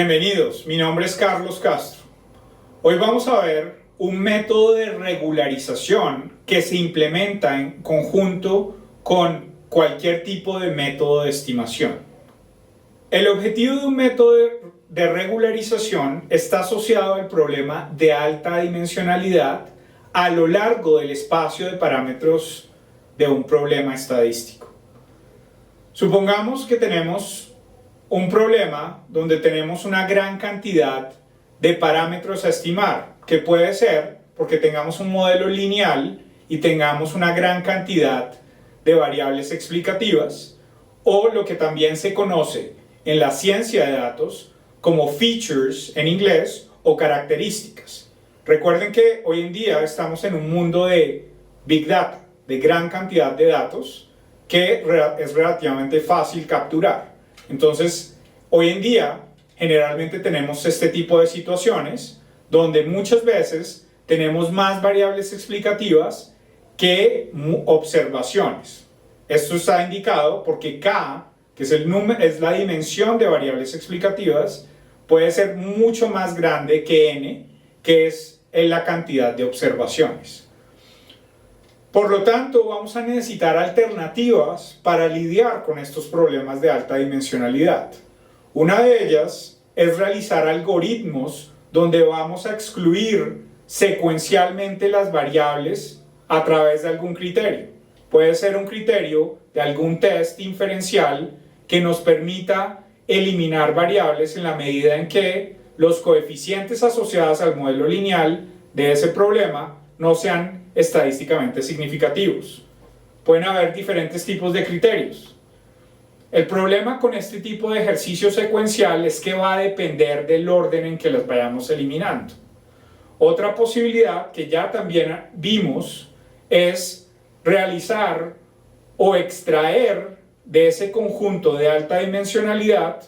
Bienvenidos, mi nombre es Carlos Castro. Hoy vamos a ver un método de regularización que se implementa en conjunto con cualquier tipo de método de estimación. El objetivo de un método de regularización está asociado al problema de alta dimensionalidad a lo largo del espacio de parámetros de un problema estadístico. Supongamos que tenemos un problema donde tenemos una gran cantidad de parámetros a estimar, que puede ser porque tengamos un modelo lineal y tengamos una gran cantidad de variables explicativas, o lo que también se conoce en la ciencia de datos como features en inglés o características. Recuerden que hoy en día estamos en un mundo de Big Data, de gran cantidad de datos que es relativamente fácil capturar. Entonces, hoy en día, generalmente tenemos este tipo de situaciones donde muchas veces tenemos más variables explicativas que observaciones. Esto está indicado porque K, que es la dimensión de variables explicativas, puede ser mucho más grande que N, que es la cantidad de observaciones. Por lo tanto, vamos a necesitar alternativas para lidiar con estos problemas de alta dimensionalidad. Una de ellas es realizar algoritmos donde vamos a excluir secuencialmente las variables a través de algún criterio. Puede ser un criterio de algún test inferencial que nos permita eliminar variables en la medida en que los coeficientes asociados al modelo lineal de ese problema no sean estadísticamente significativos. Pueden haber diferentes tipos de criterios. El problema con este tipo de ejercicio secuencial es que va a depender del orden en que las vayamos eliminando. Otra posibilidad que ya también vimos es realizar o extraer de ese conjunto de alta dimensionalidad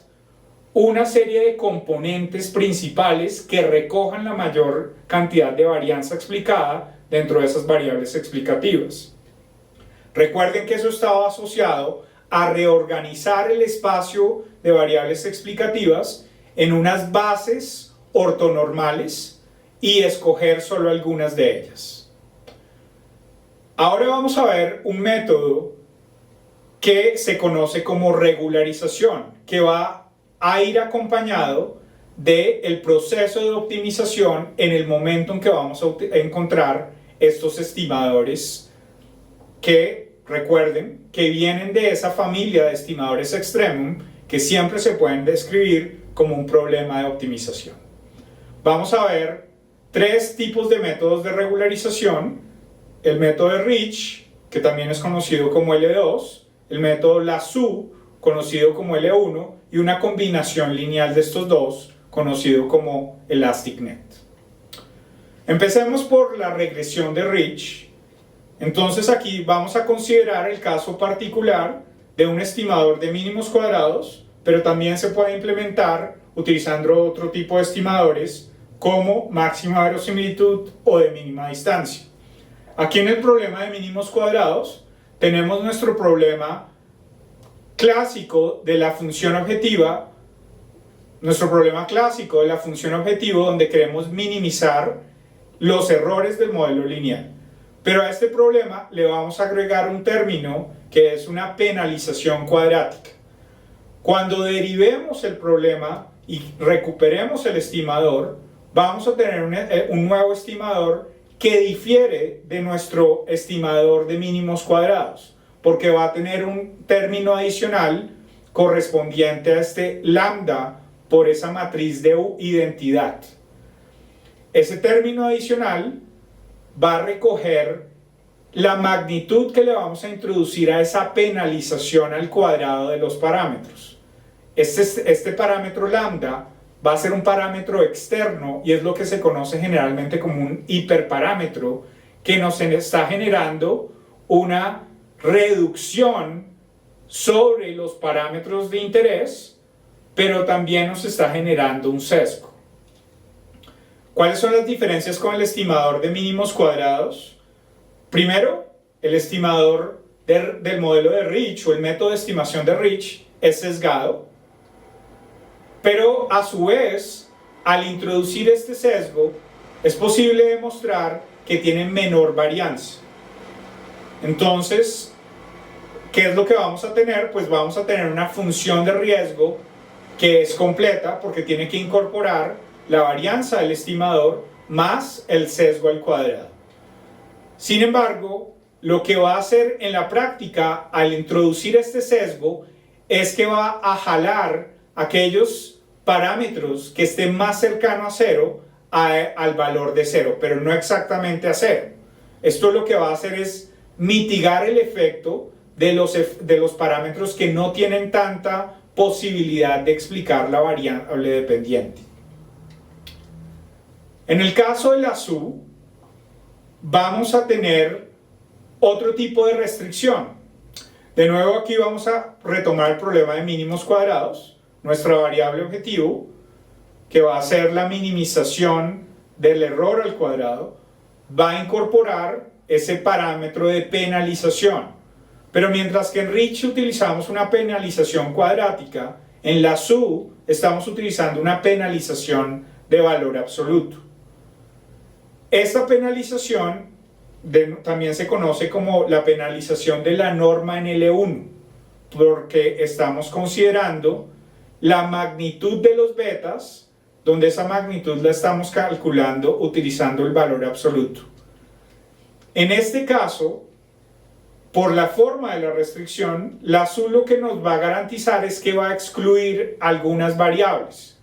una serie de componentes principales que recojan la mayor cantidad de varianza explicada dentro de esas variables explicativas. Recuerden que eso estaba asociado a reorganizar el espacio de variables explicativas en unas bases ortonormales y escoger solo algunas de ellas. Ahora vamos a ver un método que se conoce como regularización, que va a ir acompañado del proceso de optimización en el momento en que vamos a encontrar estos estimadores que, recuerden, que vienen de esa familia de estimadores extremum que siempre se pueden describir como un problema de optimización. Vamos a ver tres tipos de métodos de regularización: el método de Rich, que también es conocido como L2, el método Lasso, conocido como L1, y una combinación lineal de estos dos, conocido como ElasticNet. Empecemos por la regresión de Rich. Entonces aquí vamos a considerar el caso particular de un estimador de mínimos cuadrados, pero también se puede implementar utilizando otro tipo de estimadores como máxima verosimilitud o de mínima distancia. Aquí en el problema de mínimos cuadrados tenemos nuestro problema clásico de la función objetiva, donde queremos minimizar los errores del modelo lineal. Pero a este problema le vamos a agregar un término que es una penalización cuadrática. Cuando derivemos el problema y recuperemos el estimador, vamos a tener un nuevo estimador que difiere de nuestro estimador de mínimos cuadrados, porque va a tener un término adicional correspondiente a este lambda por esa matriz de identidad. Ese término adicional va a recoger la magnitud que le vamos a introducir a esa penalización al cuadrado de los parámetros. Este parámetro lambda va a ser un parámetro externo y es lo que se conoce generalmente como un hiperparámetro que nos está generando una reducción sobre los parámetros de interés, pero también nos está generando un sesgo. ¿Cuáles son las diferencias con el estimador de mínimos cuadrados? Primero, el estimador del modelo de Rich o el método de estimación de Rich es sesgado. Pero a su vez, al introducir este sesgo, es posible demostrar que tienen menor varianza. Entonces, ¿qué es lo que vamos a tener? Pues vamos a tener una función de riesgo que es completa porque tiene que incorporar la varianza del estimador más el sesgo al cuadrado. Sin embargo, lo que va a hacer en la práctica al introducir este sesgo es que va a jalar aquellos parámetros que estén más cercanos a cero al valor de cero, pero no exactamente a cero. Esto lo que va a hacer es mitigar el efecto de los parámetros que no tienen tanta posibilidad de explicar la variable dependiente. En el caso de la SU, vamos a tener otro tipo de restricción. De nuevo aquí vamos a retomar el problema de mínimos cuadrados, nuestra variable objetivo, que va a ser la minimización del error al cuadrado, va a incorporar ese parámetro de penalización. Pero mientras que en Rich utilizamos una penalización cuadrática, en la SU estamos utilizando una penalización de valor absoluto. Esta penalización también se conoce como la penalización de la norma en L1, porque estamos considerando la magnitud de los betas, donde esa magnitud la estamos calculando utilizando el valor absoluto. En este caso, por la forma de la restricción, la SU lo que nos va a garantizar es que va a excluir algunas variables,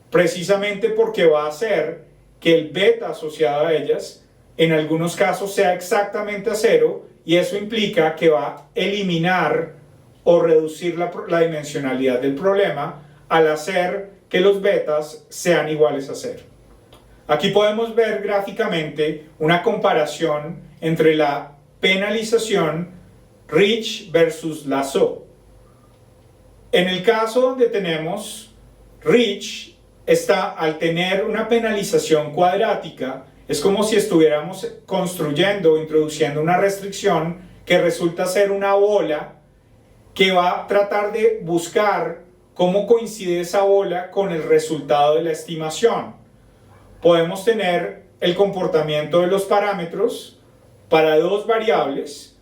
precisamente porque va a hacer que el beta asociado a ellas en algunos casos sea exactamente a cero, y eso implica que va a eliminar o reducir la dimensionalidad del problema al hacer que los betas sean iguales a cero. Aquí podemos ver gráficamente una comparación entre la penalización Rich versus la SU. En el caso donde tenemos Rich, al tener una penalización cuadrática, es como si estuviéramos construyendo o introduciendo una restricción que resulta ser una bola que va a tratar de buscar cómo coincide esa bola con el resultado de la estimación. Podemos tener el comportamiento de los parámetros para dos variables,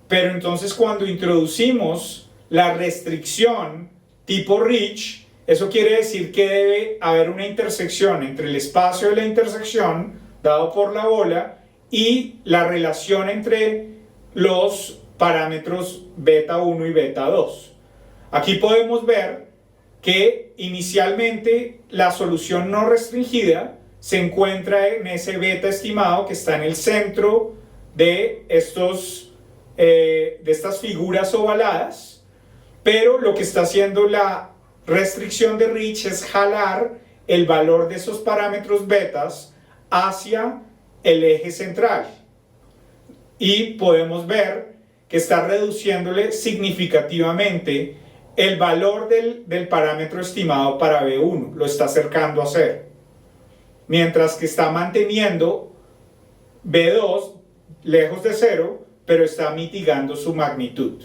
pero entonces cuando introducimos la restricción tipo Rich, eso quiere decir que debe haber una intersección entre el espacio de la intersección dado por la bola y la relación entre los parámetros beta 1 y beta 2. Aquí podemos ver que inicialmente la solución no restringida se encuentra en ese beta estimado que está en el centro de estas figuras ovaladas, pero lo que está haciendo la restricción de Rich es jalar el valor de esos parámetros betas hacia el eje central, y podemos ver que está reduciéndole significativamente el valor del parámetro estimado para B1, lo está acercando a cero, mientras que está manteniendo B2 lejos de cero, pero está mitigando su magnitud.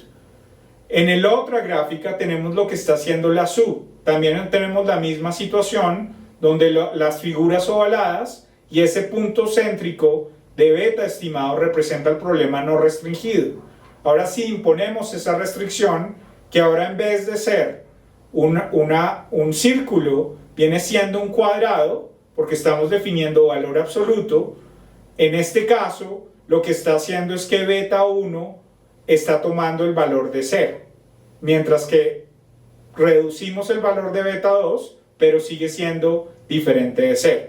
En la otra gráfica tenemos lo que está haciendo la SU. También tenemos la misma situación, donde las figuras ovaladas y ese punto céntrico de beta estimado representa el problema no restringido. Ahora sí imponemos esa restricción, que ahora en vez de ser un círculo, viene siendo un cuadrado, porque estamos definiendo valor absoluto. En este caso, lo que está haciendo es que beta 1 está tomando el valor de 0, mientras que reducimos el valor de beta 2, pero sigue siendo diferente de 0.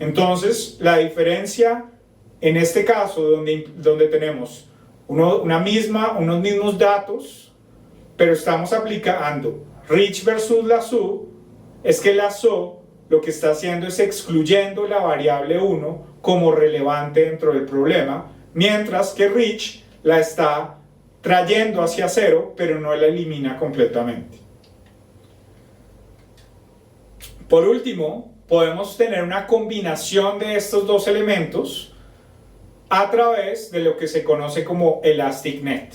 Entonces, la diferencia en este caso, donde tenemos unos mismos datos, pero estamos aplicando Rich versus la SU, es que la SU lo que está haciendo es excluyendo la variable 1 como relevante dentro del problema, mientras que Rich la está trayendo hacia 0, pero no la elimina completamente. Por último, podemos tener una combinación de estos dos elementos a través de lo que se conoce como Elastic Net.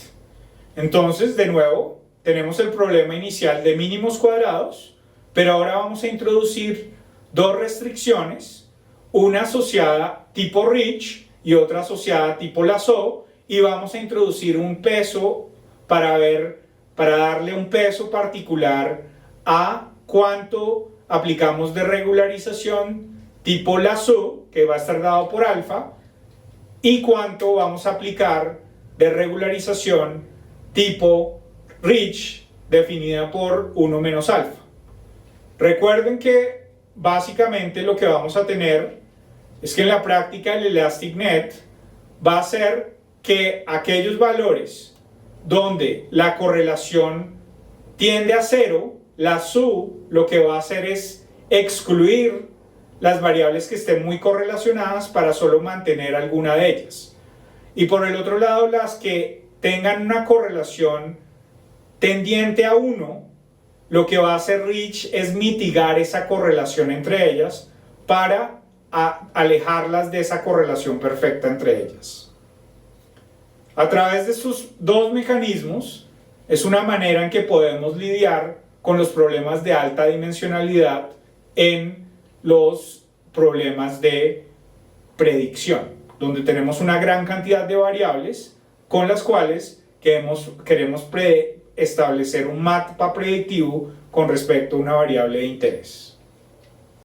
Entonces, de nuevo, tenemos el problema inicial de mínimos cuadrados, pero ahora vamos a introducir dos restricciones, una asociada tipo Rich y otra asociada tipo Lasso, y vamos a introducir un peso para darle un peso particular a cuánto aplicamos de regularización tipo Lasso, que va a estar dado por alfa, y cuánto vamos a aplicar de regularización tipo Rich, definida por 1 menos alfa. Recuerden que básicamente lo que vamos a tener es que en la práctica el Elastic Net va a ser que aquellos valores donde la correlación tiende a 0, la SU lo que va a hacer es excluir las variables que estén muy correlacionadas para solo mantener alguna de ellas. Y por el otro lado, las que tengan una correlación tendiente a 1, lo que va a hacer Rich es mitigar esa correlación entre ellas para alejarlas de esa correlación perfecta entre ellas. A través de estos dos mecanismos es una manera en que podemos lidiar con los problemas de alta dimensionalidad en los problemas de predicción, donde tenemos una gran cantidad de variables con las cuales queremos establecer un mapa predictivo con respecto a una variable de interés.